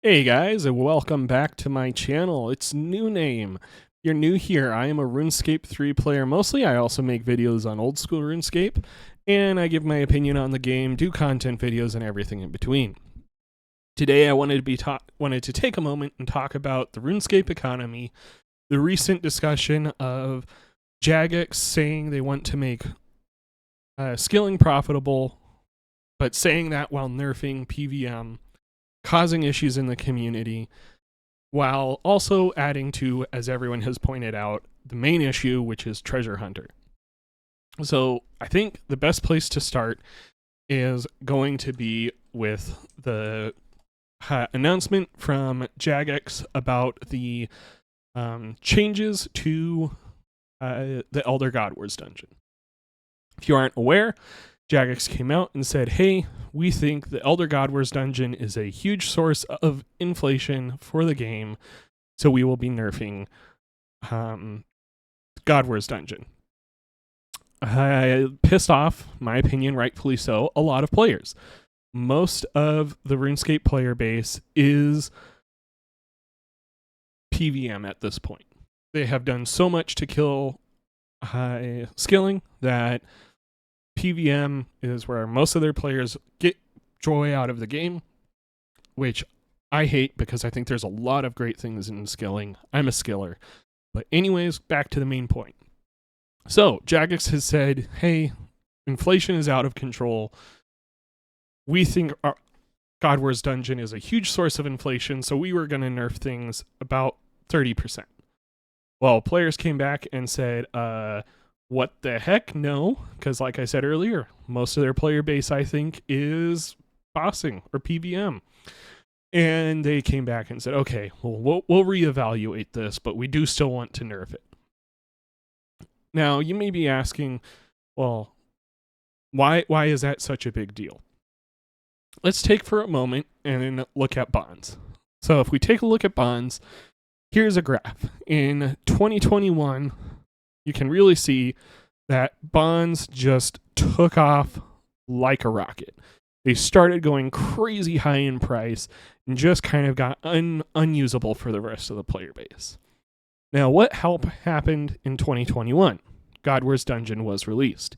Hey guys, and welcome back to my channel. It's new name. If you're new here, I am a RuneScape 3 player mostly. I also make videos on old school RuneScape, and I give my opinion on the game, do content videos, and everything in between. Today I wanted to take a moment and talk about the RuneScape economy, the recent discussion of Jagex saying they want to make skilling profitable, but saying that while nerfing PVM, causing issues in the community, while also adding to, as everyone has pointed out, the main issue, which is Treasure Hunter. So I think the best place to start is going to be with the announcement from Jagex about the changes to the Elder God Wars dungeon. If you aren't aware, Jagex came out and said, hey, we think the Elder God Wars dungeon is a huge source of inflation for the game, so we will be nerfing God Wars dungeon. Pissed off, my opinion, rightfully so, a lot of players. Most of the RuneScape player base is PVM at this point. They have done so much to kill skilling that PVM is where most of their players get joy out of the game, which I hate because I think there's a lot of great things in skilling. I'm a skiller. But anyways, back to the main point. So Jagex has said, hey, inflation is out of control. We think our God Wars dungeon is a huge source of inflation, so we were going to nerf things about 30%. Well, players came back and said, what the heck? No, because like I said earlier, most of their player base, I think, is bossing or PVM. And they came back and said, okay, well, we'll reevaluate this, but we do still want to nerf it. Now, you may be asking, well, why is that such a big deal? Let's take for a moment and look at bonds. So if we take a look at bonds, here's a graph. In 2021, you can really see that bonds just took off like a rocket. They started going crazy high in price and just kind of got unusable for the rest of the player base. Now, what happened in 2021? God Wars Dungeon was released.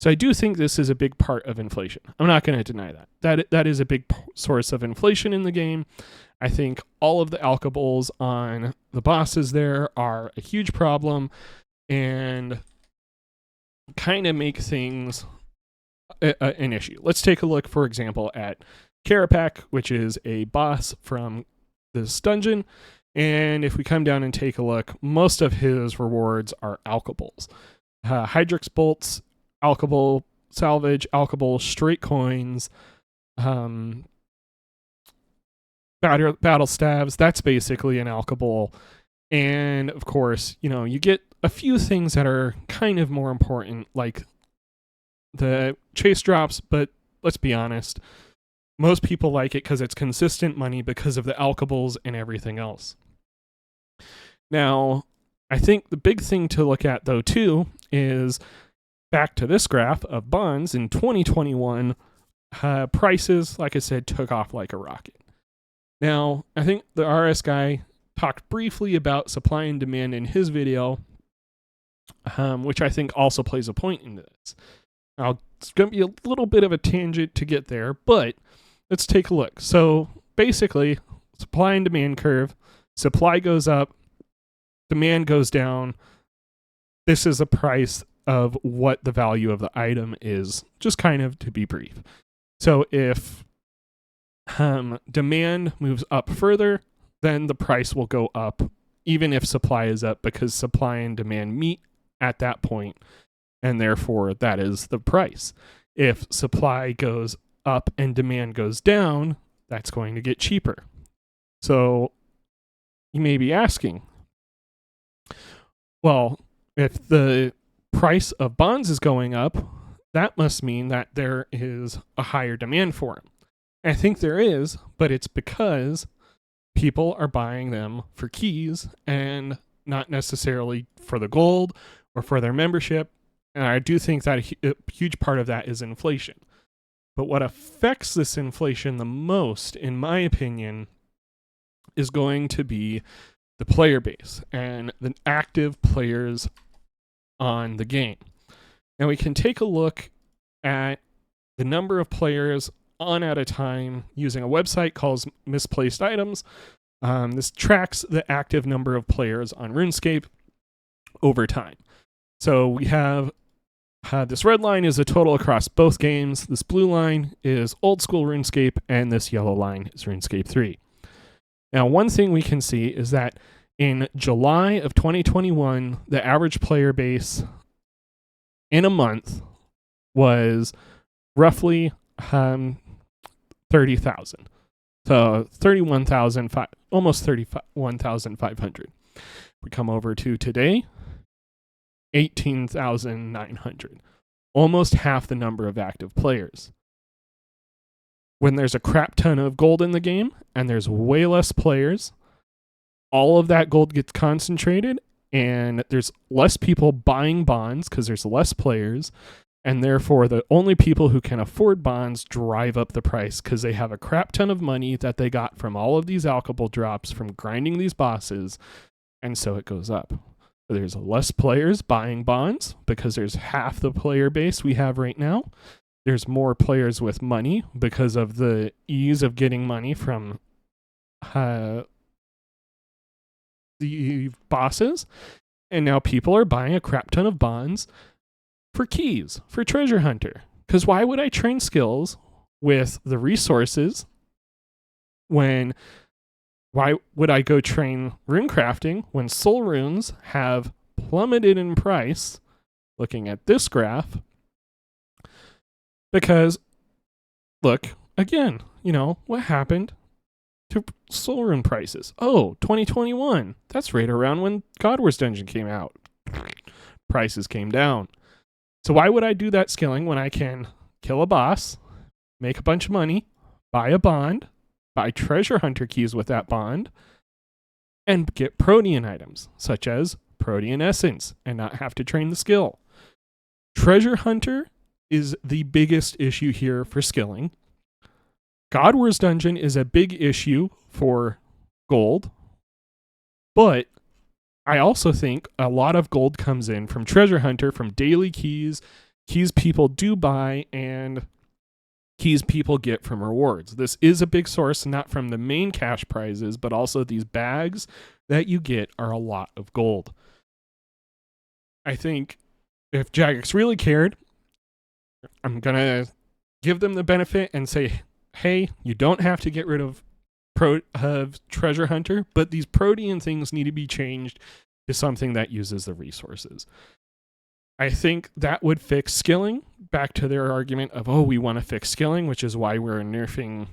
So I do think this is a big part of inflation. I'm not going to deny that. That is a big source of inflation in the game. I think all of the alcohols on the bosses there are a huge problem and kind of make things an issue. Let's take a look, for example, at Karapak, which is a boss from this dungeon. And if we come down and take a look, most of his rewards are alcohols. Hydrix bolts, alcohol, salvage, alcohol, straight coins, battle stabs. That's basically an alcohol. And of course, you get a few things that are kind of more important, like the chase drops, but let's be honest, most people like it because it's consistent money because of the alcohols and everything else. Now, I think the big thing to look at, though, too, is back to this graph of bonds in 2021, prices, like I said, took off like a rocket. Now, I think the RS guy talked briefly about supply and demand in his video, which I think also plays a point into this. Now, it's going to be a little bit of a tangent to get there, but let's take a look. So basically, supply and demand curve, supply goes up, demand goes down. This is the price of what the value of the item is, just kind of to be brief. So if demand moves up further, then the price will go up, even if supply is up, because supply and demand meet at that point, and therefore that is the price. If supply goes up and demand goes down, that's going to get cheaper. So you may be asking, well, if the price of bonds is going up, that must mean that there is a higher demand for them. I think there is, but it's because people are buying them for keys and not necessarily for the gold or for their membership. And I do think that a huge part of that is inflation. But what affects this inflation the most, in my opinion, is going to be the player base and the active players on the game. Now we can take a look at the number of players on at a time using a website called Misplaced Items. This tracks the active number of players on RuneScape over time. So we have this red line is a total across both games. This blue line is old school RuneScape, and this yellow line is RuneScape 3. Now, one thing we can see is that in July of 2021, the average player base in a month was roughly 30,000. So 31,000, almost 31,500. We come over to today, 18,900. Almost half the number of active players. When there's a crap ton of gold in the game and there's way less players, all of that gold gets concentrated and there's less people buying bonds because there's less players, and therefore the only people who can afford bonds drive up the price because they have a crap ton of money that they got from all of these alchemy drops from grinding these bosses, and so it goes up. There's less players buying bonds because there's half the player base we have right now. There's more players with money because of the ease of getting money from the bosses. And now people are buying a crap ton of bonds for keys, for Treasure Hunter. Because why would I train skills with the resources when... Why would I go train rune crafting when soul runes have plummeted in price, looking at this graph? Because, look, again, what happened to soul rune prices? Oh, 2021. That's right around when God Wars Dungeon came out. Prices came down. So why would I do that skilling when I can kill a boss, make a bunch of money, buy a bond, buy Treasure Hunter keys with that bond, and get Protean items, such as Protean Essence, and not have to train the skill? Treasure Hunter is the biggest issue here for skilling. God Wars Dungeon is a big issue for gold, but I also think a lot of gold comes in from Treasure Hunter, from daily keys people do buy, and keys people get from rewards. This is a big source, not from the main cash prizes, but also these bags that you get are a lot of gold. I think if Jagex really cared, I'm going to give them the benefit and say, hey, you don't have to get rid of Treasure Hunter, but these Protean things need to be changed to something that uses the resources. I think that would fix skilling, back to their argument of, we want to fix skilling, which is why we're nerfing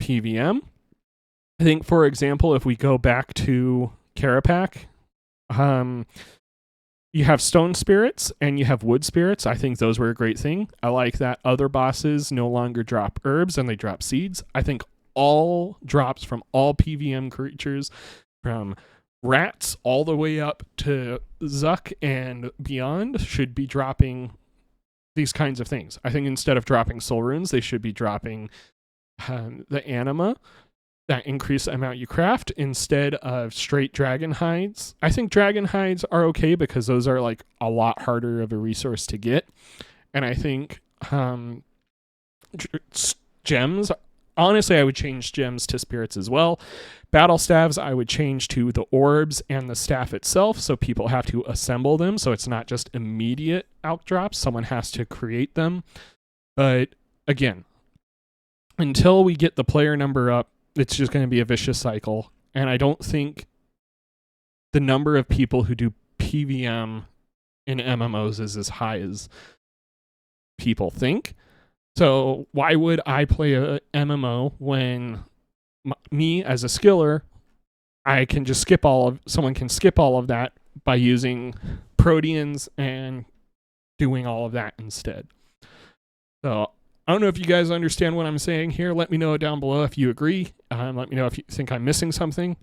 PVM. I think, for example, if we go back to Carapac, you have stone spirits and you have wood spirits. I think those were a great thing. I like that other bosses no longer drop herbs and they drop seeds. I think all drops from all PVM creatures, from rats all the way up to Zuck and beyond, should be dropping these kinds of things. I think instead of dropping soul runes, they should be dropping the anima that increase the amount you craft instead of straight dragon hides. I think dragon hides are okay because those are like a lot harder of a resource to get. And I think gems, honestly, I would change gems to spirits as well. Battle staves, I would change to the orbs and the staff itself, so people have to assemble them, so it's not just immediate alch drops. Someone has to create them. But again, until we get the player number up, it's just going to be a vicious cycle. And I don't think the number of people who do PVM in MMOs is as high as people think. So why would I play a MMO when me as a skiller, I can just someone can skip all of that by using Proteans and doing all of that instead. So I don't know if you guys understand what I'm saying here. Let me know down below if you agree. Let me know if you think I'm missing something.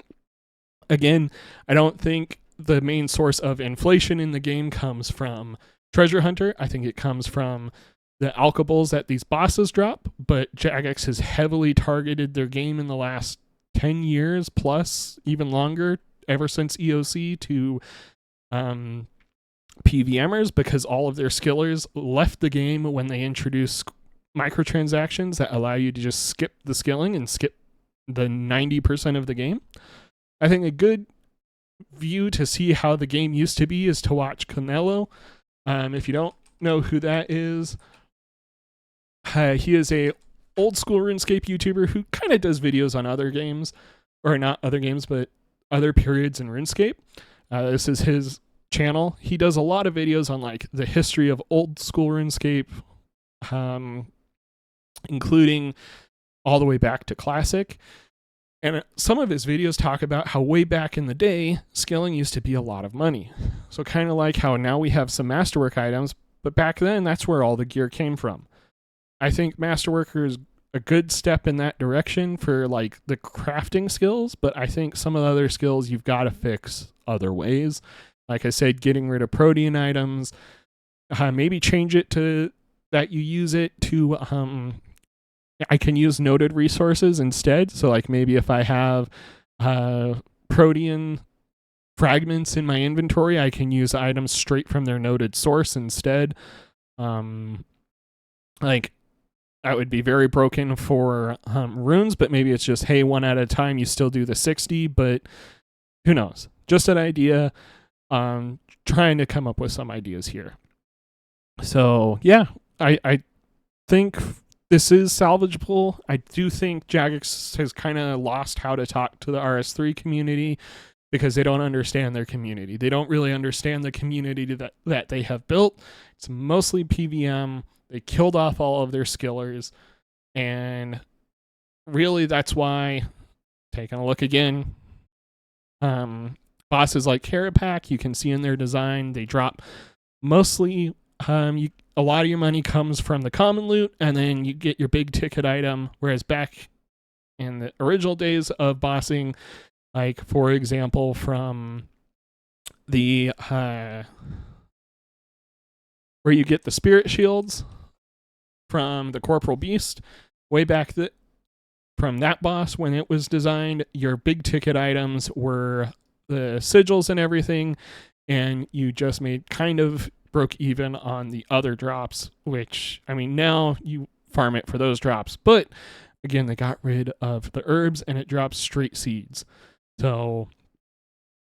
Again, I don't think the main source of inflation in the game comes from Treasure Hunter. I think it comes from the alchables that these bosses drop, but Jagex has heavily targeted their game in the last 10 years plus, even longer, ever since EOC to PVMers, because all of their skillers left the game when they introduced microtransactions that allow you to just skip the skilling and skip the 90% of the game. I think a good view to see how the game used to be is to watch Canelo. If you don't know who that is, he is a old school RuneScape YouTuber who kind of does videos on other games, or not other games, but other periods in RuneScape. This is his channel. He does a lot of videos on like the history of old school RuneScape, including all the way back to Classic. And some of his videos talk about how way back in the day, skilling used to be a lot of money. So kind of like how now we have some Masterwork items, but back then that's where all the gear came from. I think Masterworker is a good step in that direction for like the crafting skills, but I think some of the other skills you've got to fix other ways. Like I said, getting rid of protean items, maybe change it to that you use it to I can use noted resources instead. So like maybe if I have protean fragments in my inventory, I can use items straight from their noted source instead. Like that would be very broken for runes, but maybe it's just, hey, one at a time, you still do the 60, but who knows? Just an idea. Trying to come up with some ideas here. So yeah, I think this is salvageable. I do think Jagex has kind of lost how to talk to the RS3 community because they don't understand their community. They don't really understand the community that they have built. It's mostly PVM. They killed off all of their skillers. And really that's why, taking a look again, bosses like Carapac, you can see in their design, they drop mostly a lot of your money comes from the common loot, and then you get your big ticket item, whereas back in the original days of bossing, like for example from the where you get the spirit shields from the Corporal Beast, way back from that boss when it was designed, your big ticket items were the sigils and everything, and you just made kind of broke even on the other drops, which, I mean, now you farm it for those drops. But again, they got rid of the herbs and it drops straight seeds. So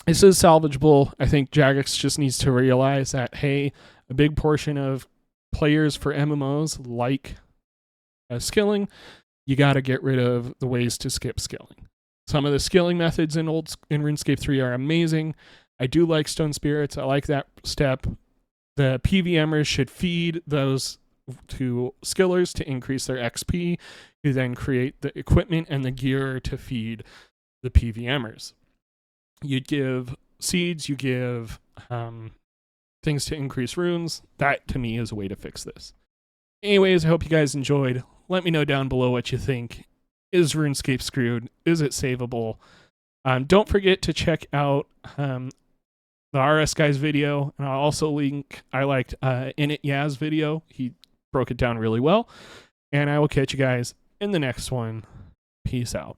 this is salvageable. I think Jagex just needs to realize that, hey, a big portion of players for MMOs like skilling, you got to get rid of the ways to skip skilling. Some of the skilling methods in RuneScape 3 are amazing. I do like Stone Spirits. I like that step. The PVMers should feed those to skillers to increase their XP, who then create the equipment and the gear to feed the PVMers. You give seeds, you give things to increase runes. That, to me, is a way to fix this. Anyways, I hope you guys enjoyed. Let me know down below what you think. Is RuneScape screwed? Is it savable? Don't forget to check out the RS guy's video, and I'll also link, I liked Init Yaz video. He broke it down really well. And I will catch you guys in the next one. Peace out.